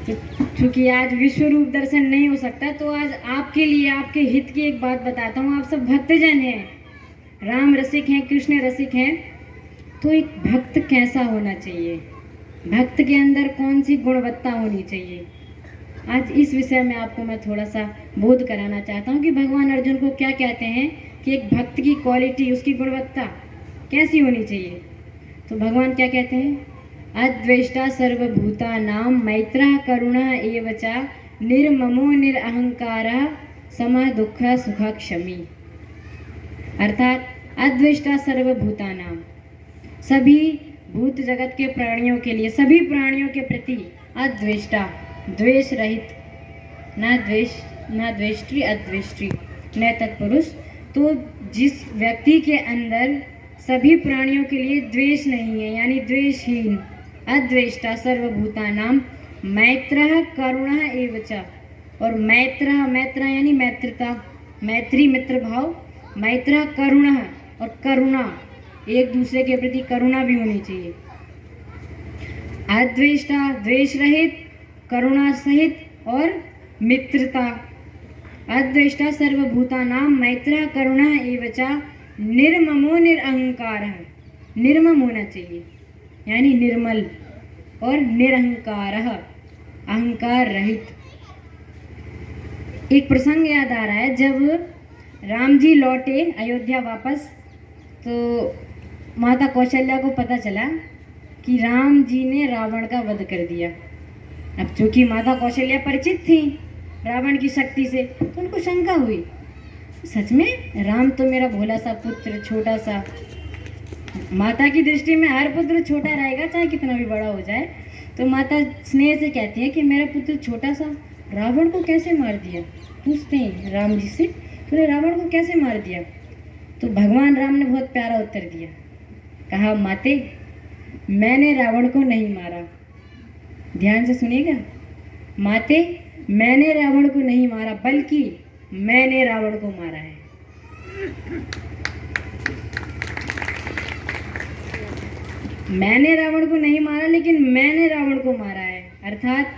तो चूंकि आज विश्व रूप दर्शन नहीं हो सकता, तो आज आपके लिए आपके हित की एक बात बताता हूँ। आप सब भक्तजन हैं, राम रसिक हैं, कृष्ण रसिक हैं, तो एक भक्त कैसा होना चाहिए, भक्त के अंदर कौन सी गुणवत्ता होनी चाहिए, आज इस विषय में आपको मैं थोड़ा सा बोध कराना चाहता हूँ कि भगवान अर्जुन को क्या कहते हैं कि एक भक्त की क्वालिटी, उसकी गुणवत्ता कैसी होनी चाहिए। तो भगवान क्या कहते हैं, अद्वेष्टा सर्वभूतानां मैत्रः करुणः एव च निर्ममो निरहंकारः समः दुःख सुख क्षमी। अर्थात अद्वेष्टा सर्वभूतानां, सभी भूत जगत के प्राणियों के लिए, सभी प्राणियों के प्रति अद्वेष्टा, द्वेष रहित, ना द्वेष ना द्वेष्टि अद्वेष्टि न तत्पुरुष। तो जिस व्यक्ति के अंदर सभी प्राणियों के लिए द्वेष नहीं है, यानी द्वेषहीन, अद्वेष्टा सर्वभूतानां मैत्रः करुणः एव च, और मैत्रः, मैत्र यानी मैत्रता, मैत्री मित्र भाव, मैत्रः करुणः, और करुणा, एक दूसरे के प्रति करुणा भी होनी चाहिए। अद्वेष्टा द्वेष रहित, करुणा सहित, और मित्रता। अद्वेष्टा सर्वभूतानां मैत्रः करुणः एव च निर्ममो निरहंकारः, निर्मम होना चाहिए यानी निर्मल, और निरहंकारः अहंकार रहित। एक प्रसंग याद आ रहा है, जब राम जी लौटे अयोध्या वापस, तो माता कौशल्या को पता चला कि राम जी ने रावण का वध कर दिया। अब चूंकि माता कौशल्या परिचित थी रावण की शक्ति से, तो उनको शंका हुई, सच में राम तो मेरा भोला सा पुत्र, छोटा सा, माता की दृष्टि में हर पुत्र छोटा रहेगा चाहे कितना भी बड़ा हो जाए। तो माता स्नेह से कहती है कि मेरा पुत्र छोटा सा रावण को कैसे मार दिया। पूछते हैं राम जी से, तूने रावण को कैसे मार दिया। तो भगवान राम ने बहुत प्यारा उत्तर दिया, कहा माते मैंने रावण को नहीं मारा। ध्यान से सुनिएगा, माते मैंने रावण को नहीं मारा, बल्कि मैंने रावण को मारा है। मैंने रावण को नहीं मारा, लेकिन मैंने रावण को मारा है। अर्थात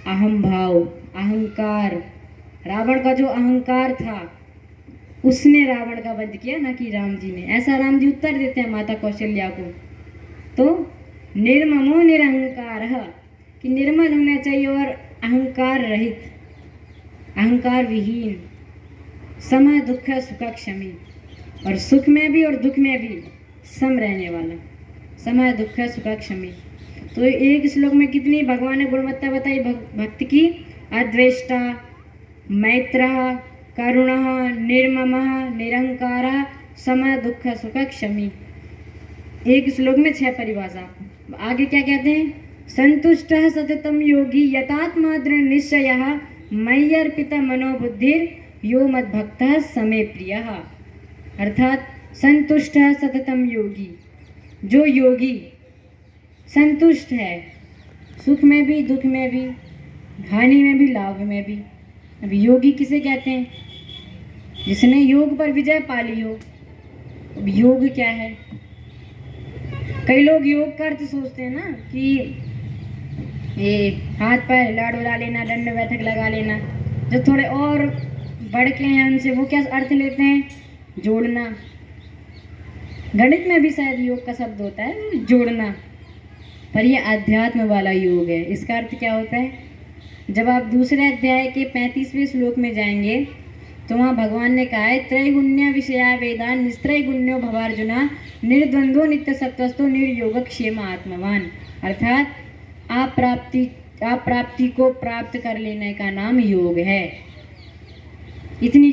अहम भाव, अहंकार, रावण का जो अहंकार था उसने रावण का वध किया, ना कि राम जी ने। ऐसा राम जी उत्तर देते हैं माता कौशल्या को। तो निर्ममो निरहंकारः, कि निर्मल होना चाहिए और अहंकार रहित, अहंकार विहीन, समः दुःख सुख क्षमी, और सुख में भी और दुख में भी सम रहने वाला, समः दुःख सुख क्षमी। तो एक श्लोक में कितनी भगवान ने गुणवत्ता बताई भक्त की, अद्वेष्टा, मैत्रः, करुणः, निर्ममः, निरहंकारः, समः दुःख सुख क्षमी। एक श्लोक में 6 परिभाषा। आगे क्या कहते हैं, संतुष्टः सततं योगी यतात्मा दृढ़ निश्चयः मय्यर्पित मनोबुद्धिर यो मद्भक्तः समे प्रियः। अर्थात संतुष्टः सततं योगी, जो योगी संतुष्ट है, सुख में भी दुख में भी, हानि में भी लाभ में भी। अब योगी किसे कहते हैं, जिसने योग पर विजय पा ली हो। अब योग क्या है, कई लोग योग का अर्थ सोचते हैं ना कि ये हाथ पैर हिला डुला लेना, दंड बैठक लगा लेना। जो थोड़े और बढ़ के हैं उनसे वो क्या अर्थ लेते हैं, जोड़ना। गणित में भी शायद योग का शब्द होता है जोड़ना, पर ये अध्यात्म वाला योग है। इसका अर्थ क्या होता है, जब आप दूसरे अध्याय के 35वें श्लोक में जाएंगे तो वहाँ भगवान ने कहा है, त्रैगुण्य विषया वेदान निस्त्रैगुण्यो भवार्जुना निर्द्वंद्वो नित्य सत्वस्थो निर्योग क्षेम आत्मवान। अर्थात आप प्राप्ति को प्राप्त कर लेने का नाम योग है। इतनी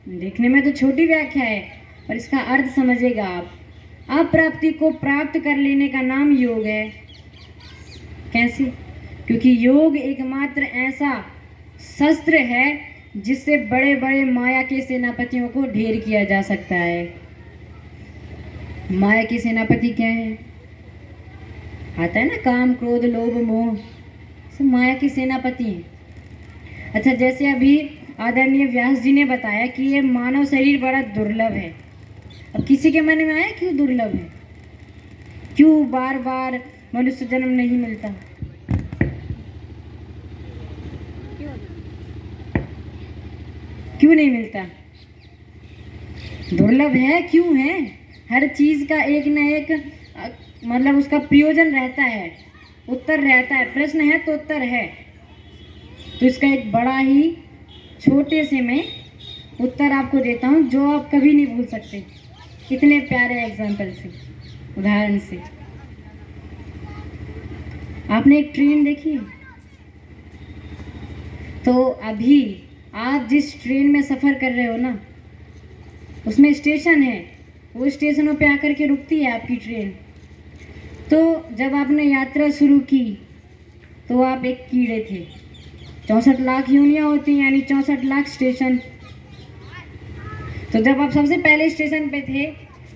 देखने में तो छोटी व्याख्या है, पर इसका अर्थ समझेगा आप प्राप्ति को प्राप्त कर लेने का नाम योग है। कैसे, क्योंकि योग एकमात्र ऐसा शस्त्र है जिससे बड़े बड़े माया के सेनापतियों को ढेर किया जा सकता है। माया के सेनापति क्या है, आता है ना, काम क्रोध लोभ मोह, सब माया के सेनापति हैं। अच्छा, जैसे अभी आदरणीय व्यास जी ने बताया कि ये मानव शरीर बड़ा दुर्लभ है। अब किसी के मन में आया क्यों दुर्लभ है, क्यों बार बार मनुष्य जन्म नहीं मिलता। क्यों नहीं मिलता? दुर्लभ है, क्यों है? हर चीज का एक न एक मतलब उसका प्रयोजन रहता है, उत्तर रहता है। प्रश्न है तो उत्तर है। तो इसका एक बड़ा ही छोटे से मैं उत्तर आपको देता हूँ जो आप कभी नहीं भूल सकते, इतने प्यारे एग्जाम्पल से, उदाहरण से। आपने एक ट्रेन देखी है? तो अभी आप जिस ट्रेन में सफ़र कर रहे हो ना, उसमें स्टेशन है, वो स्टेशनों पे आकर के रुकती है आपकी ट्रेन। तो जब आपने यात्रा शुरू की तो आप एक कीड़े थे। 64 लाख यूनियाँ होती हैं, यानी 64 लाख स्टेशन। तो जब आप सबसे पहले स्टेशन पे थे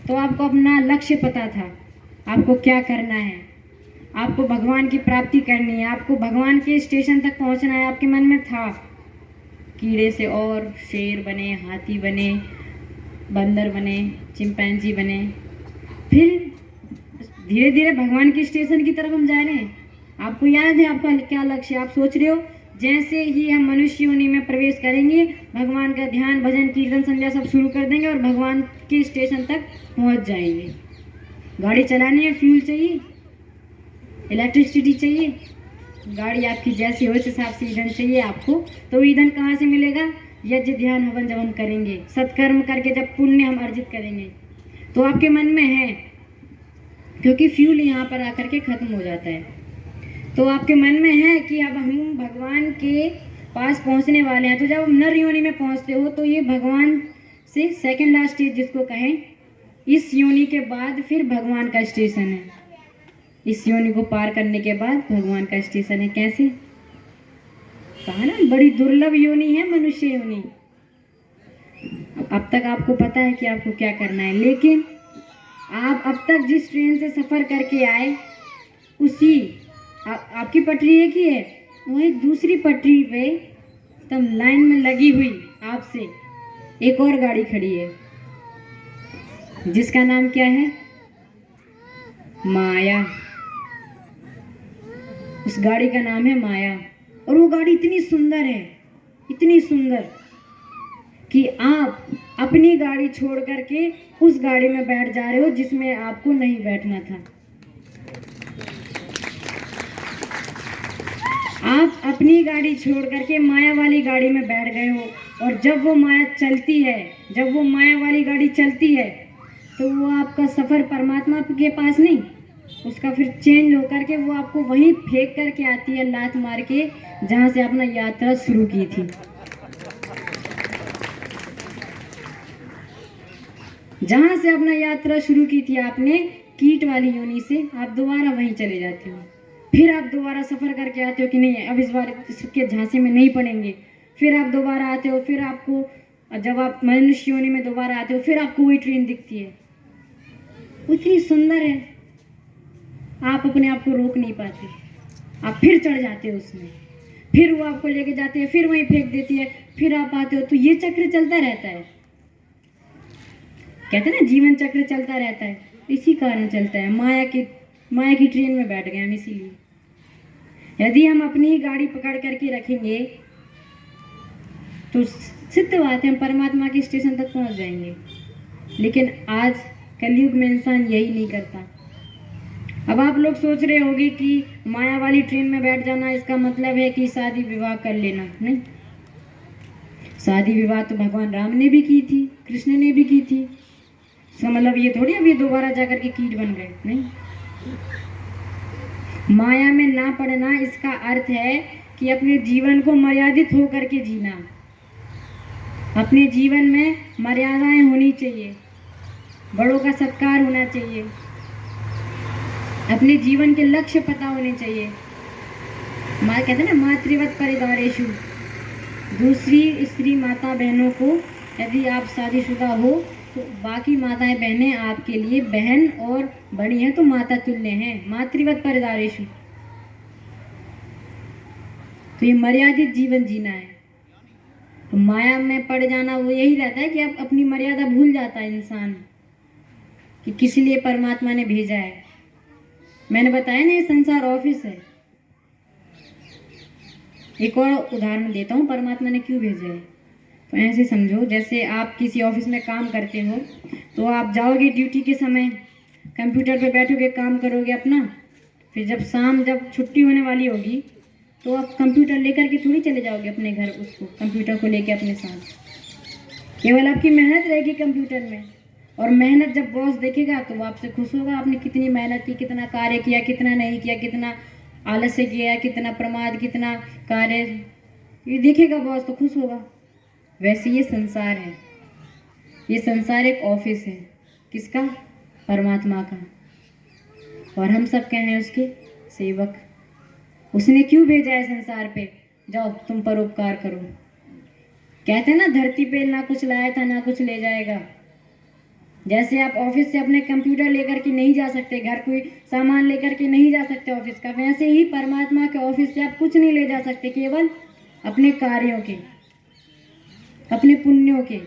तो आपको अपना लक्ष्य पता था, आपको क्या करना है, आपको भगवान की प्राप्ति करनी है, आपको भगवान के स्टेशन तक पहुंचना है, आपके मन में था। कीड़े से और शेर बने, हाथी बने, बंदर बने, चिंपैंजी बने। फिर धीरे धीरे भगवान के स्टेशन की तरफ हम जा रहे हैं। आपको याद है आपका क्या लक्ष्य? आप सोच रहे हो जैसे ही हम मनुष्य योनि में प्रवेश करेंगे, भगवान का ध्यान, भजन, कीर्तन, संध्या सब शुरू कर देंगे और भगवान के स्टेशन तक पहुंच जाएंगे। गाड़ी चलानी है, फ्यूल चाहिए, इलेक्ट्रिसिटी चाहिए, गाड़ी आपकी जैसी हो उस हिसाब से ईंधन चाहिए आपको। तो ईंधन कहाँ से मिलेगा? यज्ञ, ध्यान, हवन जब हम करेंगे, सत्कर्म करके जब पुण्य हम अर्जित करेंगे, तो आपके मन में है, क्योंकि फ्यूल यहाँ पर आकर के खत्म हो जाता है। तो आपके मन में है कि अब हम भगवान के पास पहुँचने वाले हैं। तो जब हम नर योनि में पहुँचते हो तो ये भगवान से सेकंड लास्ट स्टेज जिसको कहें, इस योनि के बाद फिर भगवान का स्टेशन है। इस योनि को पार करने के बाद भगवान का स्टेशन है। कैसे? कहा ना, बड़ी दुर्लभ योनि है मनुष्य योनि। अब तक आपको पता है कि आपको क्या करना है, लेकिन आप अब तक जिस ट्रेन से सफ़र करके आए उसी आपकी पटरी एक ही है, वही दूसरी पटरी पे तब लाइन में लगी हुई आपसे एक और गाड़ी खड़ी है, जिसका नाम क्या है? माया। उस गाड़ी का नाम है माया। और वो गाड़ी इतनी सुंदर है, इतनी सुंदर कि आप अपनी गाड़ी छोड़ करके उस गाड़ी में बैठ जा रहे हो जिसमें आपको नहीं बैठना था। आप अपनी गाड़ी छोड़ करके माया वाली गाड़ी में बैठ गए हो, और जब वो माया चलती है, जब वो माया वाली गाड़ी चलती है, तो वो आपका सफ़र परमात्मा के पास नहीं, उसका फिर चेंज होकर के वो आपको वहीं फेंक करके आती है, लात मार के, जहाँ से आपने यात्रा शुरू की थी। जहाँ से अपना यात्रा शुरू की थी आपने, कीट वाली योनि से, आप दोबारा वहीं चले जाते हो। फिर आप दोबारा सफ़र करके आते हो कि नहीं, अब इस बार इसके झांसे में नहीं पड़ेंगे। फिर आप दोबारा आते हो, फिर आपको, जब आप मनुष्य योनि में दोबारा आते हो, फिर आपको वही ट्रेन दिखती है, इतनी सुंदर है, आप अपने आप को रोक नहीं पाते, आप फिर चढ़ जाते हो उसमें, फिर वो आपको लेके जाते हैं, फिर वहीं फेंक देती है, फिर आप आते हो। तो ये चक्र चलता रहता है। कहते हैं ना, जीवन चक्र चलता रहता है, इसी कारण चलता है। माया की ट्रेन में बैठ गए हम इसीलिए। यदि हम अपनी ही गाड़ी पकड़ करके रखेंगे तो सिद्ध बात है हम परमात्मा के स्टेशन तक पहुंच जाएंगे। लेकिन आज कलयुग में इंसान यही नहीं करता। अब आप लोग सोच रहे होंगे कि माया वाली ट्रेन में बैठ जाना इसका मतलब है कि शादी विवाह कर लेना। नहीं, शादी विवाह तो भगवान राम ने भी की थी, कृष्ण ने भी की थी। इसका मतलब ये थोड़ी अभी दोबारा जाकर के कीट बन गए। नहीं, माया में ना पड़ना इसका अर्थ है कि अपने जीवन को मर्यादित होकर के जीना। अपने जीवन में मर्यादाएं होनी चाहिए, बड़ों का सत्कार होना चाहिए, अपने जीवन के लक्ष्य पता होने चाहिए। कहते हैं ना, मातृवत परिवारेषु, दूसरी स्त्री माता बहनों को, यदि आप शादीशुदा हो तो बाकी माताएं बहनें आपके लिए बहन और बड़ी हैं तो माता तुल्य हैं। मातृवत परिवारेषु, तो ये मर्यादित जीवन जीना है। तो माया में पड़ जाना वो यही रहता है कि आप अपनी मर्यादा भूल जाता है इंसान कि किस लिए परमात्मा ने भेजा है। मैंने बताया ना, ये संसार ऑफिस है। एक और उदाहरण देता हूँ, परमात्मा ने क्यों भेजा है। तो ऐसे समझो जैसे आप किसी ऑफिस में काम करते हो, तो आप जाओगे ड्यूटी के समय, कंप्यूटर पे बैठोगे, काम करोगे अपना, फिर जब छुट्टी होने वाली होगी तो आप कंप्यूटर लेकर के थोड़ी चले जाओगे अपने घर, उसको कंप्यूटर को लेके अपने साथ। केवल आपकी मेहनत रहेगी कंप्यूटर में, और मेहनत जब बॉस देखेगा तो वो आपसे खुश होगा, आपने कितनी मेहनत की, कितना कार्य किया, कितना नहीं किया, कितना आलस्य किया, कितना प्रमाद, कितना कार्य, ये देखेगा बॉस तो खुश होगा। वैसे ये संसार है, ये संसार एक ऑफिस है, किसका? परमात्मा का। और हम सब क्या हैं? उसके सेवक। उसने क्यों भेजा है संसार पे? जाओ तुम परोपकार करो। कहते हैं ना, धरती पे ना कुछ लाया था ना कुछ ले जाएगा। जैसे आप ऑफिस से अपने कंप्यूटर लेकर के नहीं जा सकते, घर कोई सामान लेकर के नहीं जा सकते ऑफिस का, वैसे ही परमात्मा के ऑफिस से आप कुछ नहीं ले जा सकते, केवल अपने कार्यों के, अपने पुण्यों के।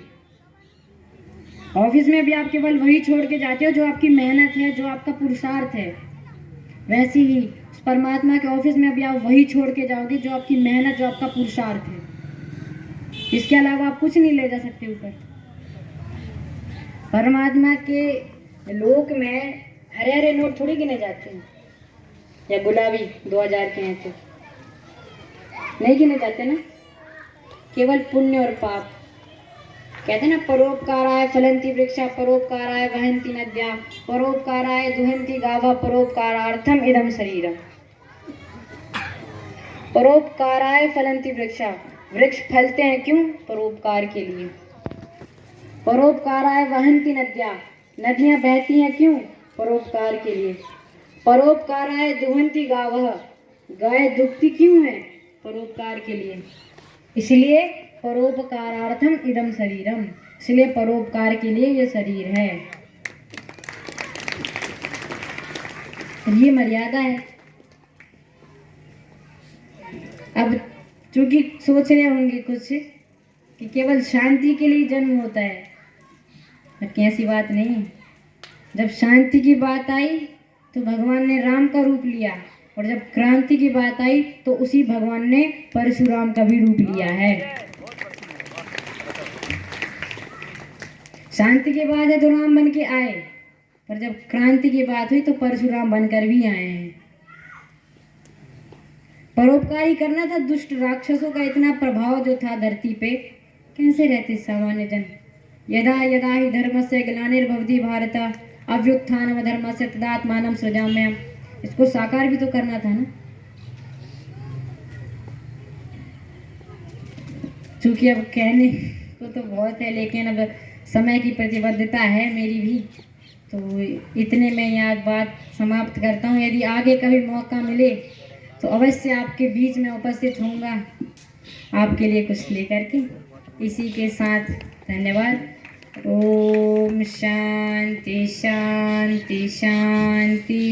ऑफिस में भी आप केवल वही छोड़ के जाते हो जो आपकी मेहनत है, जो आपका पुरुषार्थ है। वैसे ही परमात्मा के ऑफिस में अभी आप वही छोड़ के जाओगे जो आपकी मेहनत, जो आपका पुरुषार्थ है। इसके अलावा आप कुछ नहीं ले जा सकते ऊपर। परमात्मा के लोक में हरे हरे नोट थोड़ी गिने जाते हैं, या गुलाबी 2000 के हैं तो नहीं गिने जाते ना, केवल पुण्य और पाप। कहते ना, परोपकाराय फलंती वृक्षा, परोपकाराय वहंती नद्या, परोपकाराय दुहंती गावा, परोपकारार्थम इदम शरीरम। परोपकाराय फलंती वृक्षा, वृक्ष फलते हैं क्यों? परोपकार के लिए। परोपकाराय वहंती नद्या, नदियां बहती हैं क्यों? परोपकार के लिए। परोपकाराय दुहंती गावः, गाय दुखती क्यों है? परोपकार के लिए। इसलिए परोपकारार्थम इदम शरीरम, इसलिए परोपकार के लिए ये शरीर है। ये मर्यादा है। अब चूंकि सोच रहे होंगे कुछ कि केवल शांति के लिए जन्म होता है, जबकि ऐसी बात नहीं। जब शांति की बात आई तो भगवान ने राम का रूप लिया, और जब क्रांति की बात आई तो उसी भगवान ने परशुराम का भी रूप लिया है। शांति की बात है तो राम बन के आए, पर जब क्रांति की बात हुई तो परशुराम बनकर भी आए हैं। परोपकारी करना था। दुष्ट राक्षसों का इतना प्रभाव जो था धरती पे, कैसे रहते सामान्य जन? यदा यदा ही धर्मस्य ग्लानिर्भवति भारत, अभ्युत्थानम धर्मस्य तदात्मानं सृजाम्यहम्। इसको साकार भी तो करना था ना। चूंकि अब कहने को तो बहुत है, लेकिन अब समय की प्रतिबद्धता है मेरी भी, तो इतने में यहाँ बात समाप्त करता हूँ। यदि आगे कभी मौका मिले तो अवश्य आपके बीच में उपस्थित होऊंगा, आपके लिए कुछ लेकर के। इसी के साथ धन्यवाद। ओम शांति शांति शांति।